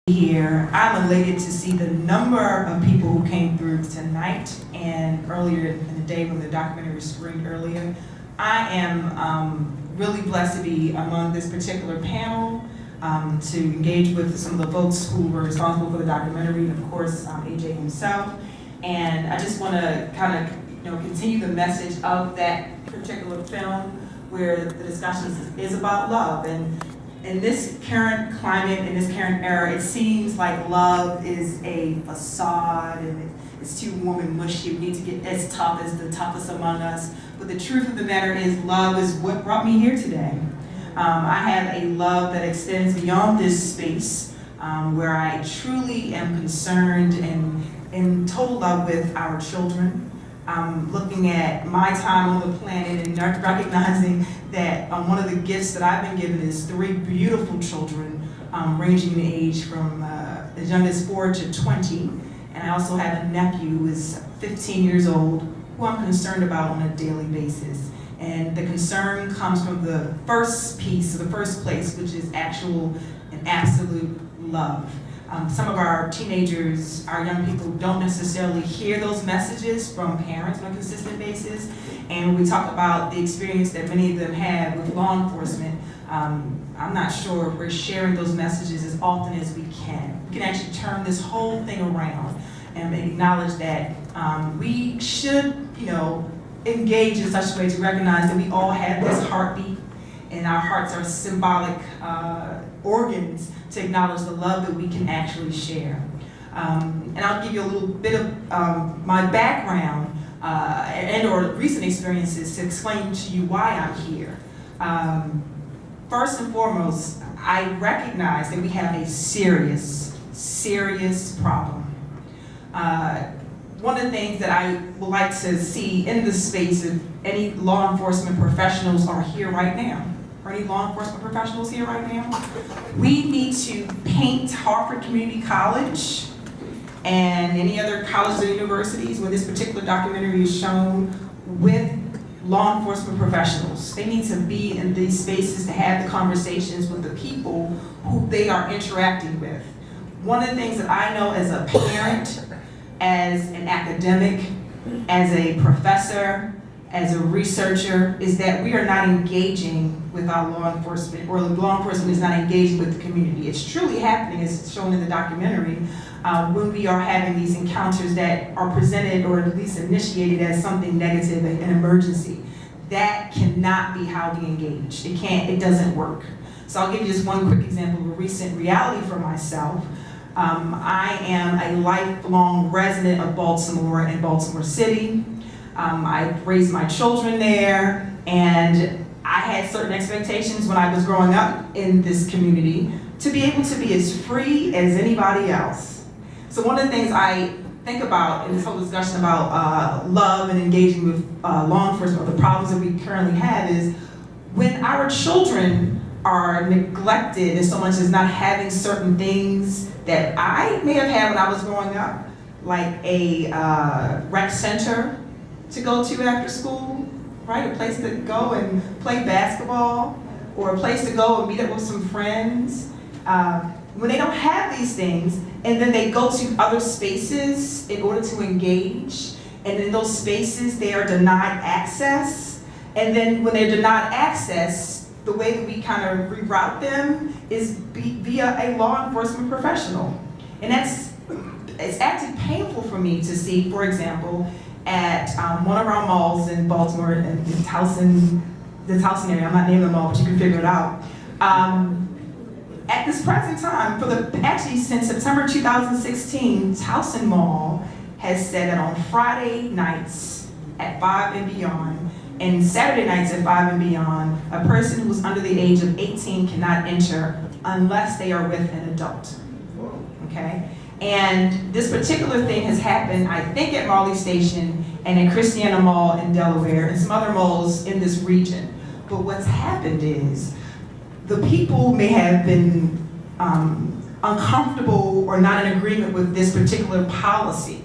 Here. I'm elated to see the number of people who came through tonight and earlier in the day when the documentary was screened earlier. I am really blessed to be among this particular panel, to engage with some of the folks who were responsible for the documentary, and of course AJ himself. And I just want to kind of continue the message of that particular film, where the discussion is about love. And in this current climate, in this current era, it seems like love is a facade and it's too warm and mushy. We need to get as tough as the toughest among us. But the truth of the matter is, love is what brought me here today. I have a love that extends beyond this space, where I truly am concerned and in total love with our children. Looking at my time on the planet and recognizing that one of the gifts that I've been given is 3 beautiful children, ranging in age from as young as 4 to 20. And I also have a nephew who is 15 years old, who I'm concerned about on a daily basis. And the concern comes from the first piece, or the first place, which is actual and absolute love. Some of our teenagers, our young people, don't necessarily hear those messages from parents on a consistent basis. And when we talk about the experience that many of them have with law enforcement, I'm not sure if we're sharing those messages as often as we can. We can actually turn this whole thing around and acknowledge that we should, engage in such a way to recognize that we all have this heartbeat, and our hearts are symbolic organs to acknowledge the love that we can actually share. And I'll give you a little bit of my background and or recent experiences to explain to you why I'm here. First and foremost, I recognize that we have a serious problem. One of the things that I would like to see in this space, if any law enforcement professionals are here right now, or any law enforcement professionals here right now, we need to paint Harford Community College and any other colleges or universities where this particular documentary is shown with law enforcement professionals. They need to be in these spaces to have the conversations with the people who they are interacting with. One of the things that I know as a parent, as an academic, as a professor, as a researcher, is that we are not engaging with our law enforcement, or the law enforcement is not engaging with the community. It's truly happening, as shown in the documentary, when we are having these encounters that are presented or at least initiated as something negative, an emergency. That cannot be how we engage. It doesn't work. So I'll give you just one quick example of a recent reality for myself. I am a lifelong resident of Baltimore and Baltimore City. I raised my children there, and I had certain expectations when I was growing up in this community to be able to be as free as anybody else. So one of the things I think about in this whole discussion about love and engaging with law enforcement, the problems that we currently have, is when our children are neglected and so much as not having certain things that I may have had when I was growing up, like a rec center to go to after school, right? A place to go and play basketball, or a place to go and meet up with some friends. When they don't have these things, and then they go to other spaces in order to engage, and in those spaces they are denied access, and then when they're denied access, the way that we kind of reroute them is via a law enforcement professional. And it's actually painful for me to see, for example, at one of our malls in Baltimore, in the Towson area, I'm not naming them all, but you can figure it out. At this present time, actually since September 2016, Towson Mall has said that on Friday nights at 5 and beyond, and Saturday nights at 5 and beyond, a person who is under the age of 18 cannot enter unless they are with an adult, okay? And this particular thing has happened, I think, at Marley Station and at Christiana Mall in Delaware and some other malls in this region. But what's happened is the people may have been uncomfortable or not in agreement with this particular policy,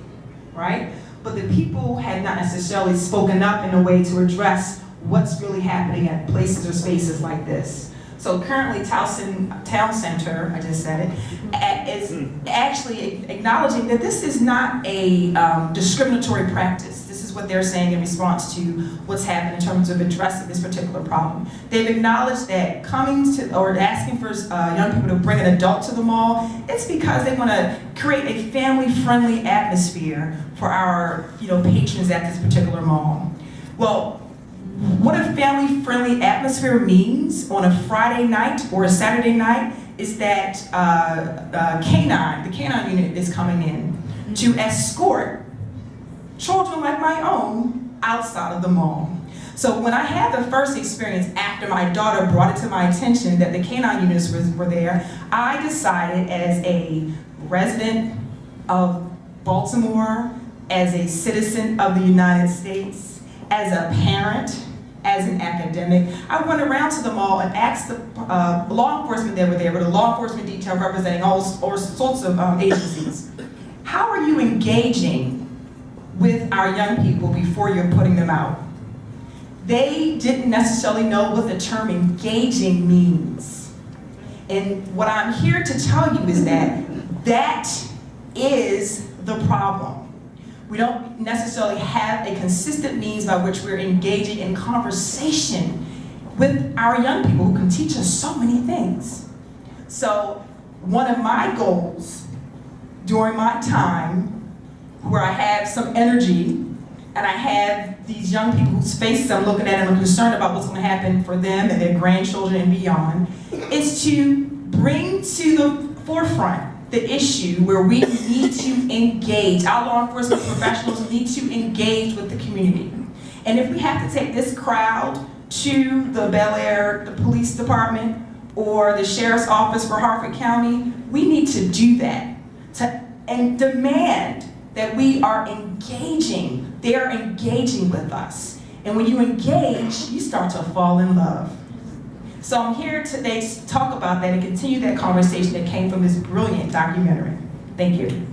right? But the people had not necessarily spoken up in a way to address what's really happening at places or spaces like this. So currently Town Center, I just said it, is actually acknowledging that this is not a discriminatory practice. This is what they're saying in response to what's happened in terms of addressing this particular problem. They've acknowledged that coming to, or asking for young people to bring an adult to the mall, it's because they want to create a family-friendly atmosphere for our patrons at this particular mall. Well, what a family-friendly atmosphere means on a Friday night or a Saturday night is that the canine unit is coming in to escort children like my own outside of the mall. So when I had the first experience after my daughter brought it to my attention that the canine units were there, I decided as a resident of Baltimore, as a citizen of the United States, as a parent, as an academic, I went around to the mall and asked the law enforcement that were there, with a law enforcement detail representing all sorts of agencies, how are you engaging with our young people before you're putting them out? They didn't necessarily know what the term engaging means. And what I'm here to tell you is that is the problem. We don't necessarily have a consistent means by which we're engaging in conversation with our young people who can teach us so many things. So one of my goals during my time, where I have some energy and I have these young people whose faces I'm looking at and I'm concerned about what's going to happen for them and their grandchildren and beyond, is to bring to the forefront the issue where we need to engage. Our law enforcement professionals need to engage with the community. And if we have to take this crowd to the Bel Air, the police department, or the sheriff's office for Harford County, we need to do that and demand that we are engaging. They are engaging with us. And when you engage, you start to fall in love. So I'm here today to talk about that and continue that conversation that came from this brilliant documentary. Thank you.